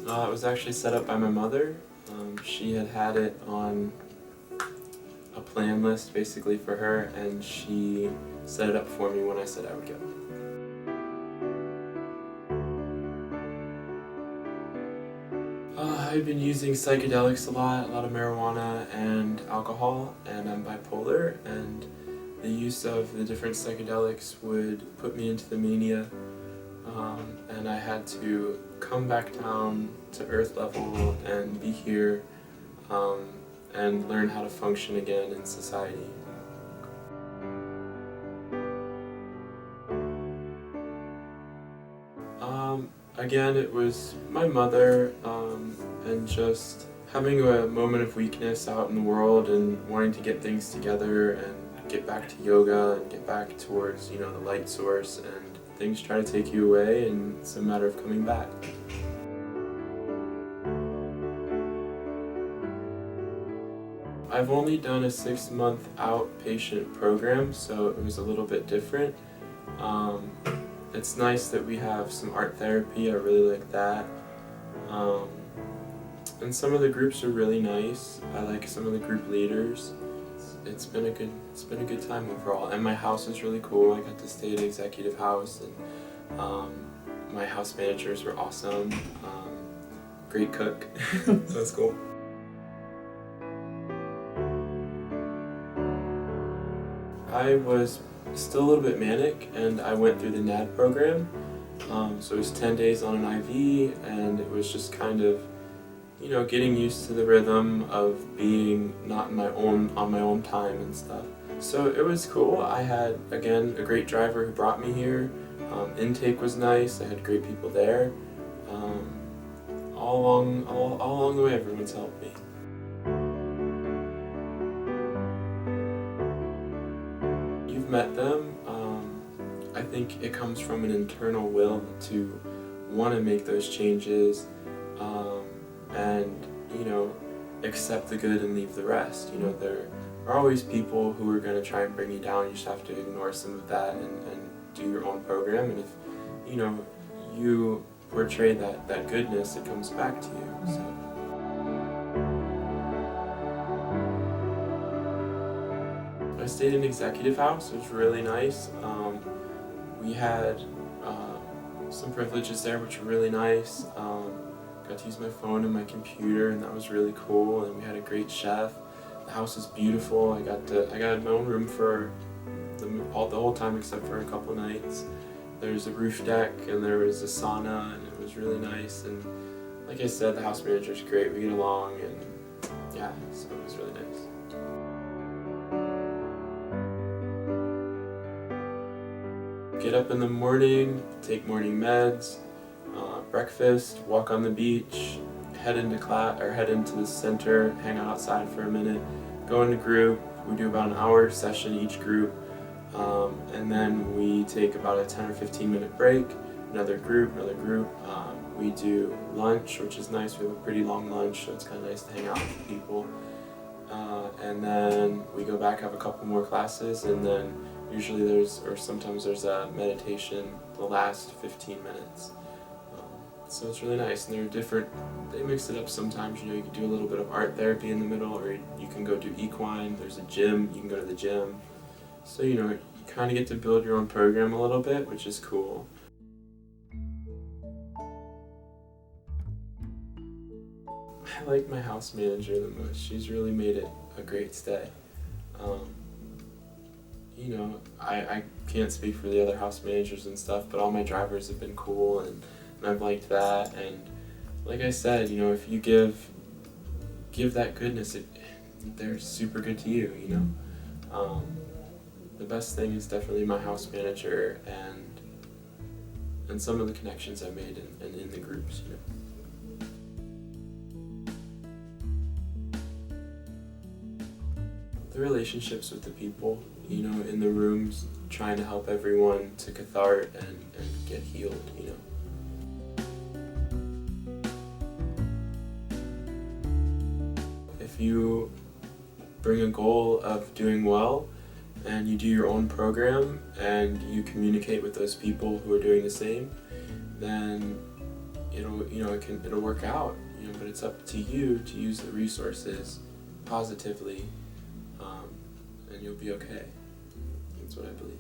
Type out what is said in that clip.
It was actually set up by my mother. She had it on a plan list basically for her, and she set it up for me when I said I would go. I've been using psychedelics a lot of marijuana and alcohol, and I'm bipolar, and the use of the different psychedelics would put me into the mania, and I had to come back down to earth level and be here and learn how to function again in society. Again, it was my mother, and just having a moment of weakness out in the world and wanting to get things together and get back to yoga and get back towards, the light source, and things try to take you away and it's a matter of coming back. I've only done a 6-month outpatient program, so it was a little bit different. It's nice that we have some art therapy. I really like that. And some of the groups are really nice. I like some of the group leaders. It's been a good time overall. And my house is really cool. I got to stay at an executive house, and my house managers were awesome. Great cook. That's cool. I was still a little bit manic, and I went through the NAD program. So it was 10 days on an IV, and it was just kind of, getting used to the rhythm of being not on my own time and stuff. So it was cool. I had, again, a great driver who brought me here. Intake was nice. I had great people there. All along the way, everyone's helped me. You've met them. I think it comes from an internal will to want to make those changes, and accept the good and leave the rest. There are always people who are going to try and bring you down. You just have to ignore some of that and do your own program. And if you portray that goodness, it comes back to you. So. I stayed in executive house. It was really nice. We had some privileges there, which were really nice. Got to use my phone and my computer, and that was really cool. And we had a great chef. The house is beautiful. I got my own room for the whole time except for a couple nights. There's a roof deck, and there was a sauna, and it was really nice. And like I said, the house manager's great. We get along, and yeah, so it was really nice. Get up in the morning, take morning meds, breakfast, walk on the beach, head into class or head into the center, hang out outside for a minute, go into group. We do about an hour session each group, and then we take about a 10 or 15-minute break. Another group. We do lunch, which is nice. We have a pretty long lunch, so it's kind of nice to hang out with people. And then we go back, have a couple more classes, and then usually sometimes there's a meditation the last 15 minutes. So it's really nice, and they mix it up sometimes. You can do a little bit of art therapy in the middle, or you can go do equine. There's a gym, you can go to the gym. So you kind of get to build your own program a little bit, which is cool. I like my house manager the most. She's really made it a great stay. I can't speak for the other house managers and stuff, but all my drivers have been cool, and I've liked that. And like I said, if you give that goodness, they're super good to you. The best thing is definitely my house manager and some of the connections I made in the groups. The relationships with the people, in the rooms, trying to help everyone to cathart and get healed, If you bring a goal of doing well and you do your own program and you communicate with those people who are doing the same, then it'll work out, but it's up to you to use the resources positively, and you'll be okay. That's what I believe.